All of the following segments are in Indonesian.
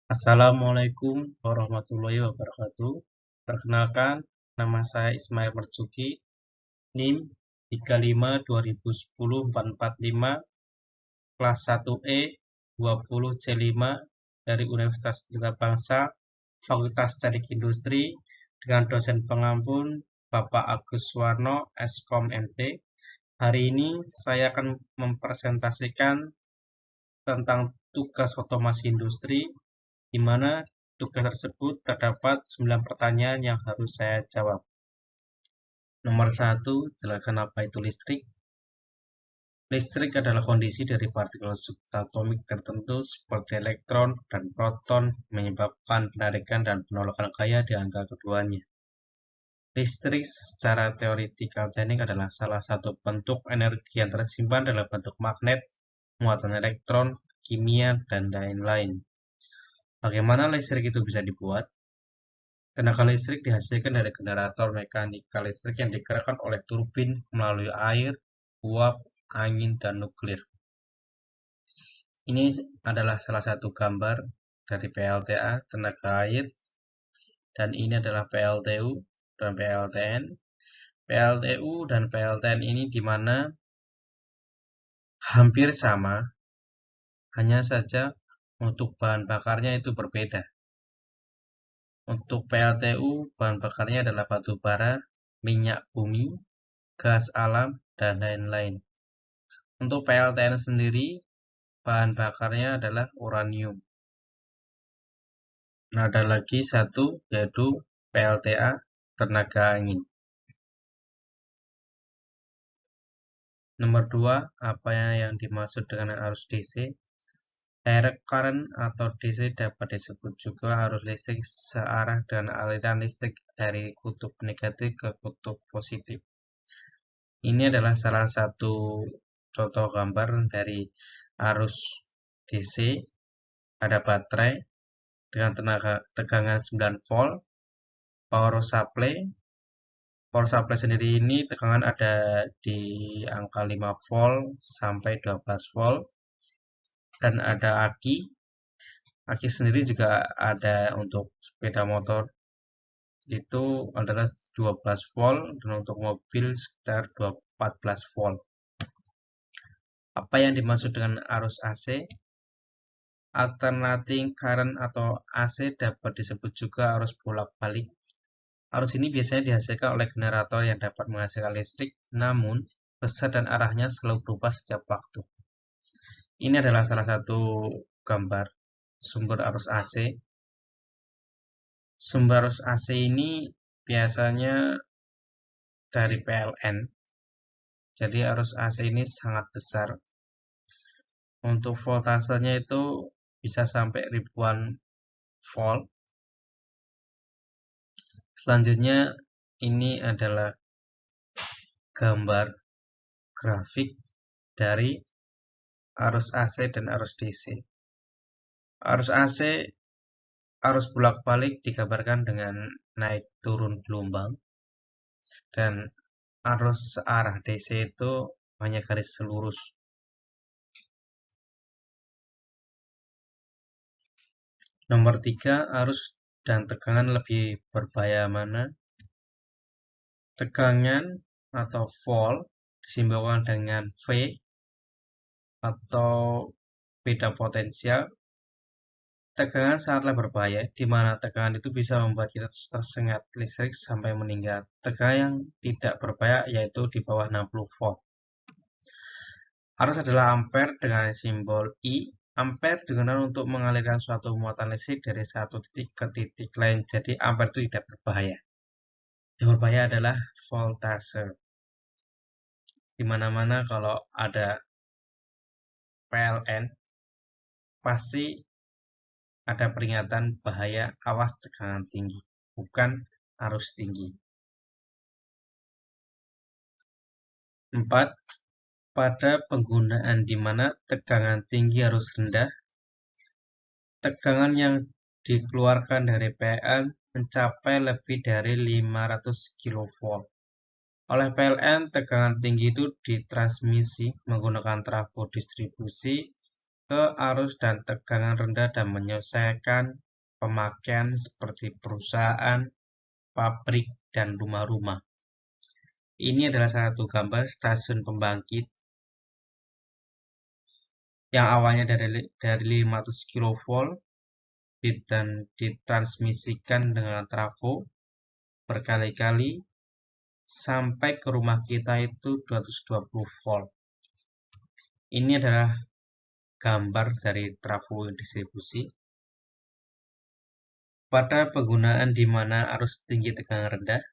Assalamualaikum warahmatullahi wabarakatuh. Perkenalkan, nama saya Ismail Marzuki, NIM 352010-445, kelas 1E 20C5 dari Universitas Pelita Bangsa, Fakultas Teknik Industri, dengan dosen pengampun Bapak Agus Suwarno, Eskom MT. Hari ini saya akan mempresentasikan tentang tugas otomasi industri, di mana tugas tersebut terdapat 9 pertanyaan yang harus saya jawab. Nomor 1, jelaskan apa itu listrik. Listrik adalah kondisi dari partikel subatomik tertentu seperti elektron dan proton menyebabkan penarikan dan penolakan gaya di antara keduanya. Listrik secara teoretikal teknik adalah salah satu bentuk energi yang tersimpan dalam bentuk magnet, muatan elektron, kimia, dan lain-lain. Bagaimana listrik itu bisa dibuat? Tenaga listrik dihasilkan dari generator mekanikal listrik yang digerakkan oleh turbin melalui air, uap, angin, dan nuklir. Ini adalah salah satu gambar dari PLTA, tenaga air, dan ini adalah PLTU dan PLTN. PLTU dan PLTN ini di mana hampir sama, hanya saja untuk bahan bakarnya itu berbeda. Untuk PLTU, bahan bakarnya adalah batu bara, minyak bumi, gas alam, dan lain-lain. Untuk PLTN sendiri, bahan bakarnya adalah uranium. Nah, ada lagi satu, yaitu PLTA, tenaga angin. Nomor 2, apa yang dimaksud dengan arus DC? Direct current atau DC dapat disebut juga arus listrik searah dengan aliran listrik dari kutub negatif ke kutub positif. Ini adalah salah satu contoh gambar dari arus DC. Ada baterai dengan tegangan 9 volt, power supply. Power supply sendiri ini tegangan ada di angka 5 volt sampai 12 volt. Dan ada aki. Aki sendiri juga ada untuk sepeda motor, itu adalah 12 volt, dan untuk mobil sekitar 14 volt. Apa yang dimaksud dengan arus AC? Alternating current atau AC dapat disebut juga arus bolak-balik. Arus ini biasanya dihasilkan oleh generator yang dapat menghasilkan listrik, namun besar dan arahnya selalu berubah setiap waktu. Ini adalah salah satu gambar sumber arus AC. Sumber arus AC ini biasanya dari PLN. Jadi arus AC ini sangat besar. Untuk voltasenya itu bisa sampai ribuan volt. Selanjutnya ini adalah gambar grafik dari arus AC dan arus DC. Arus AC, arus bolak-balik digambarkan dengan naik turun gelombang, dan arus searah DC itu hanya garis lurus. Nomor 3, arus dan tegangan lebih berbahaya mana? Tegangan atau volt disimbolkan dengan V atau beda potensial. Tegangan sangatlah berbahaya, di mana tegangan itu bisa membuat kita tersengat listrik sampai meninggal. Tegangan yang tidak berbahaya yaitu di bawah 60 volt. Arus adalah ampere dengan simbol I. Ampere digunakan untuk mengalirkan suatu muatan listrik dari satu titik ke titik lain. Jadi ampere itu tidak berbahaya. Yang berbahaya adalah voltase. Di mana-mana kalau ada PLN, pasti ada peringatan bahaya awas tegangan tinggi, bukan arus tinggi. 4. Pada penggunaan di mana tegangan tinggi harus rendah, tegangan yang dikeluarkan dari PLN mencapai lebih dari 500 kV. Oleh PLN, tegangan tinggi itu ditransmisi menggunakan trafo distribusi ke arus dan tegangan rendah dan menyelesaikan pemakaian seperti perusahaan, pabrik, dan rumah-rumah. Ini adalah salah satu gambar stasiun pembangkit yang awalnya dari 500 kV dan ditransmisikan dengan trafo berkali-kali sampai ke rumah kita itu 220 volt. Ini adalah gambar dari trafo distribusi. Pada penggunaan di mana arus tinggi tegangan rendah,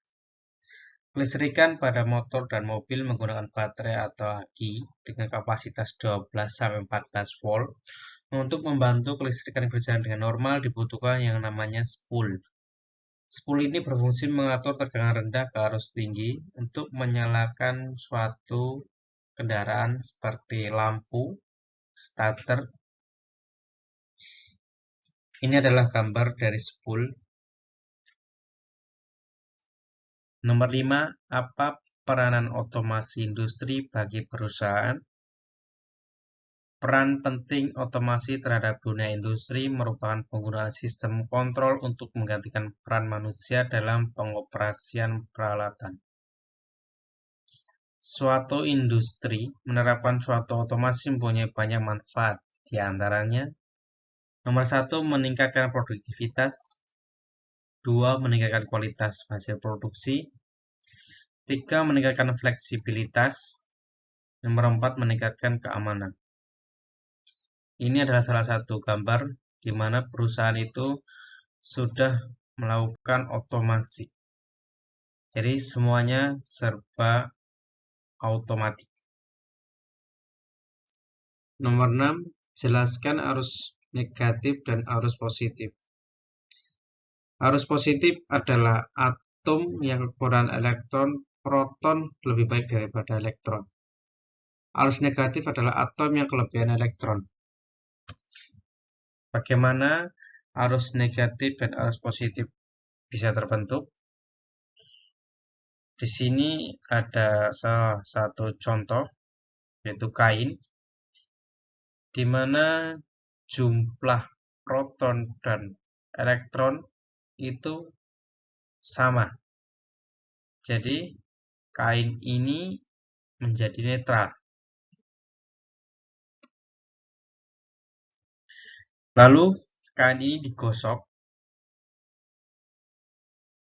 kelistrikan pada motor dan mobil menggunakan baterai atau aki dengan kapasitas 12-14 volt. Untuk membantu kelistrikan berjalan dengan normal dibutuhkan yang namanya spool. Spool ini berfungsi mengatur tegangan rendah ke arus tinggi untuk menyalakan suatu kendaraan seperti lampu, starter. Ini adalah gambar dari spool. Nomor 5, apa peranan otomasi industri bagi perusahaan? Peran penting otomasi terhadap dunia industri merupakan penggunaan sistem kontrol untuk menggantikan peran manusia dalam pengoperasian peralatan. Suatu industri menerapkan suatu otomasi mempunyai banyak manfaat, di antaranya nomor 1, meningkatkan produktivitas, 2, meningkatkan kualitas hasil produksi, 3, meningkatkan fleksibilitas, nomor 4, meningkatkan keamanan. Ini adalah salah satu gambar di mana perusahaan itu sudah melakukan otomasi. Jadi semuanya serba otomatis. Nomor 6, jelaskan arus negatif dan arus positif. Arus positif adalah atom yang kekurangan elektron, proton lebih baik daripada elektron. Arus negatif adalah atom yang kelebihan elektron. Bagaimana arus negatif dan arus positif bisa terbentuk? Di sini ada salah satu contoh, yaitu kain, di mana jumlah proton dan elektron itu sama. Jadi, kain ini menjadi netral. Lalu, kain ini digosok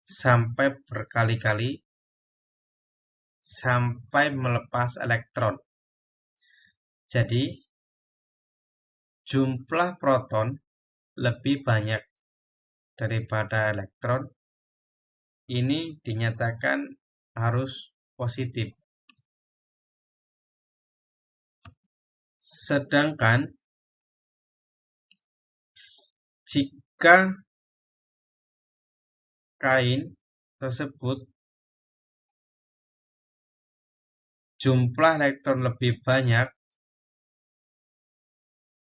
sampai berkali-kali sampai melepas elektron. Jadi, jumlah proton lebih banyak daripada elektron. Ini dinyatakan arus positif. Sedangkan jika kain tersebut jumlah elektron lebih banyak,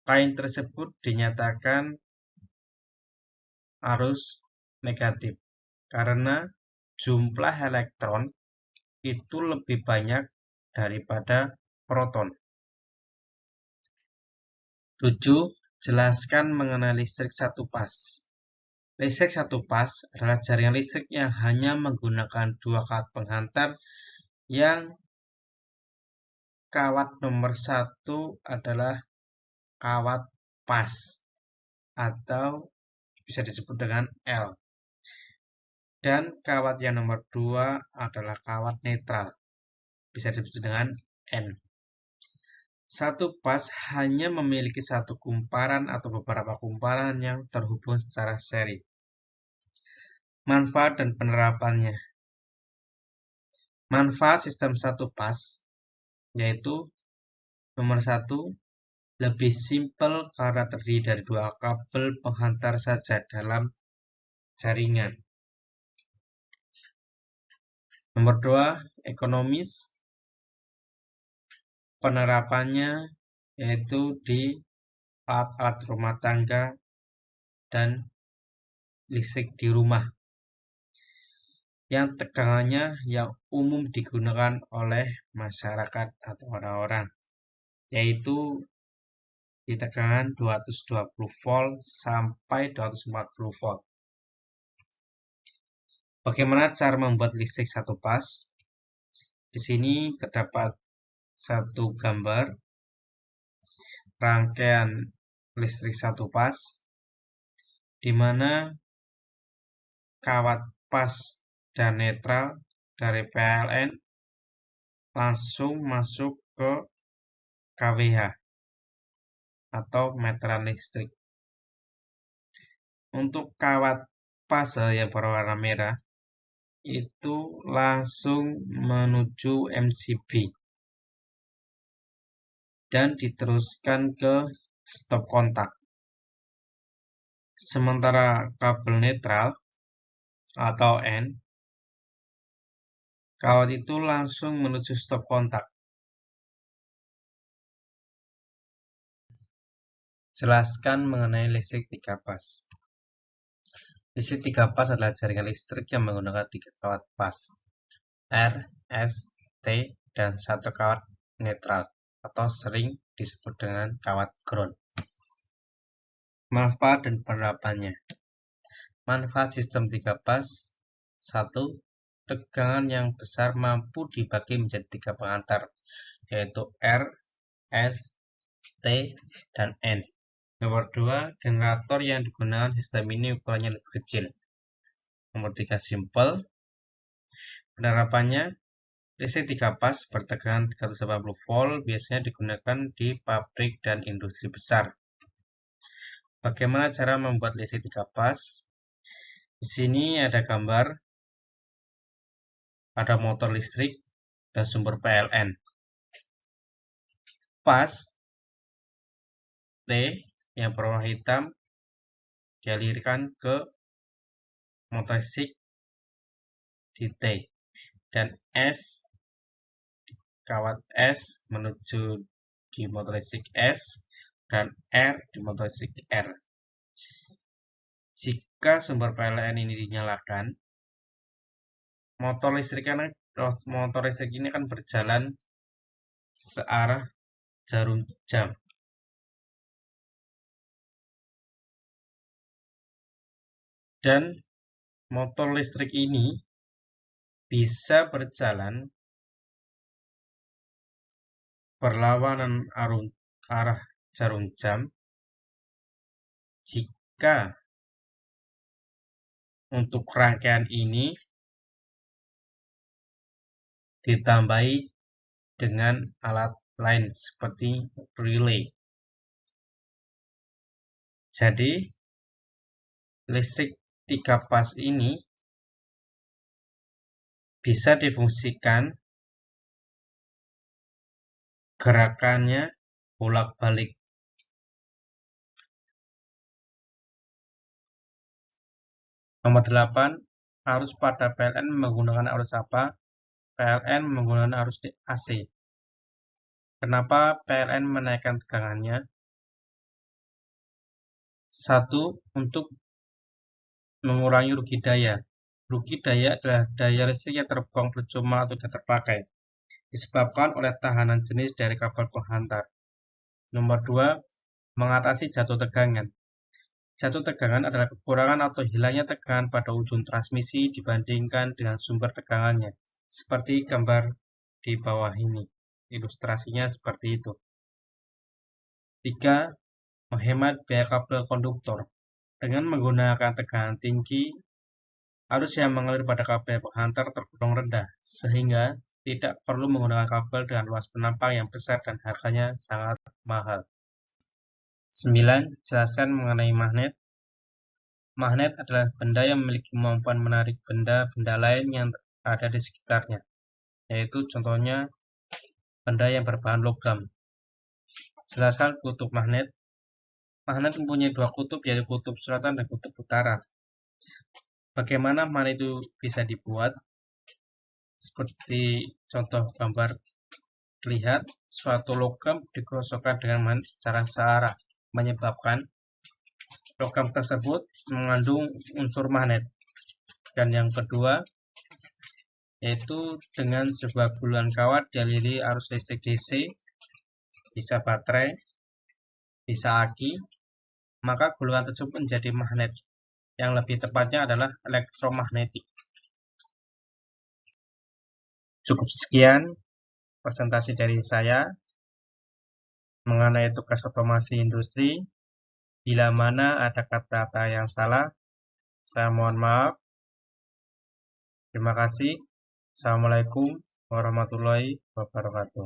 kain tersebut dinyatakan arus negatif karena jumlah elektron itu lebih banyak daripada proton. 7. Jelaskan mengenai listrik satu pas. Listrik satu pas adalah jaringan listrik yang hanya menggunakan dua kawat penghantar yang kawat nomor 1 adalah kawat pas atau bisa disebut dengan L. Dan kawat yang nomor 2 adalah kawat netral, bisa disebut dengan N. Satu pas hanya memiliki satu kumparan atau beberapa kumparan yang terhubung secara seri. Manfaat dan penerapannya. Manfaat sistem satu pas yaitu nomor 1, lebih simpel karena terdiri dari dua kabel penghantar saja dalam jaringan. Nomor 2, ekonomis. Penerapannya yaitu di alat-alat rumah tangga dan listrik di rumah yang tegangannya yang umum digunakan oleh masyarakat atau orang-orang, yaitu di tegangan 220 volt sampai 240 volt. Bagaimana cara membuat listrik satu pas? Di sini terdapat satu gambar rangkaian listrik satu pas, di mana kawat pas dan netral dari PLN langsung masuk ke kWh atau meteran listrik. Untuk kawat fase yang berwarna merah itu langsung menuju MCB dan diteruskan ke stop kontak. Sementara kabel netral atau N, kawat itu langsung menuju stop kontak. Jelaskan mengenai listrik 3 pas. Listrik 3 pas adalah jaringan listrik yang menggunakan 3 kawat pas, R, S, T, dan 1 kawat netral, atau sering disebut dengan kawat ground. Manfaat dan penerapannya. Manfaat sistem 3 pas: 1. Tegangan yang besar mampu dibagi menjadi 3 pengantar, yaitu R, S, T, dan N. Nomor 2, generator yang digunakan sistem ini ukurannya lebih kecil. Nomor 3, simpel. Penerapannya, listrik 3 pas bertegangan 380 volt biasanya digunakan di pabrik dan industri besar. Bagaimana cara membuat listrik 3 pas? Di sini ada gambar, ada motor listrik dan sumber PLN. Pas T yang berwarna hitam dialirkan ke motor listrik di T, dan S, kawat S menuju di motor listrik S, dan R di motor listrik R. Jika sumber PLN ini dinyalakan, motor listrik ini akan berjalan searah jarum jam. Dan motor listrik ini bisa berjalan berlawanan arah jarum jam jika untuk rangkaian ini ditambahi dengan alat lain seperti relay. Jadi, listrik 3 pas ini bisa difungsikan gerakannya bolak-balik. Nomor 8, arus pada PLN menggunakan arus apa? PLN menggunakan arus AC. Kenapa PLN menaikkan tegangannya? 1. Untuk mengurangi rugi daya. Rugi daya adalah daya listrik yang terbuang percuma atau tidak terpakai, disebabkan oleh tahanan jenis dari kabel penghantar. Nomor 2, mengatasi jatuh tegangan. Jatuh tegangan adalah kekurangan atau hilangnya tegangan pada ujung transmisi dibandingkan dengan sumber tegangannya, seperti gambar di bawah ini. Ilustrasinya seperti itu. 3. Menghemat biaya kabel konduktor. Dengan menggunakan tegangan tinggi, arus yang mengalir pada kabel penghantar tergolong rendah, sehingga tidak perlu menggunakan kabel dengan luas penampang yang besar dan harganya sangat mahal. 9. Jelaskan mengenai magnet. Magnet adalah benda yang memiliki kemampuan menarik benda-benda lain yang ada di sekitarnya, yaitu contohnya benda yang berbahan logam. Jelaskan kutub magnet. Magnet mempunyai 2 kutub, yaitu kutub selatan dan kutub utara. Bagaimana magnet itu bisa dibuat? Seperti contoh gambar terlihat, suatu logam digosokkan dengan magnet secara searah, menyebabkan logam tersebut mengandung unsur magnet. Dan yang kedua, yaitu dengan sebuah guluan kawat dialiri arus listrik DC, bisa baterai, bisa aki, maka gulungan tersebut menjadi magnet. Yang lebih tepatnya adalah elektromagnetik. Cukup sekian presentasi dari saya mengenai tugas otomasi industri. Bila mana ada kata-kata yang salah, saya mohon maaf. Terima kasih. Assalamualaikum warahmatullahi wabarakatuh.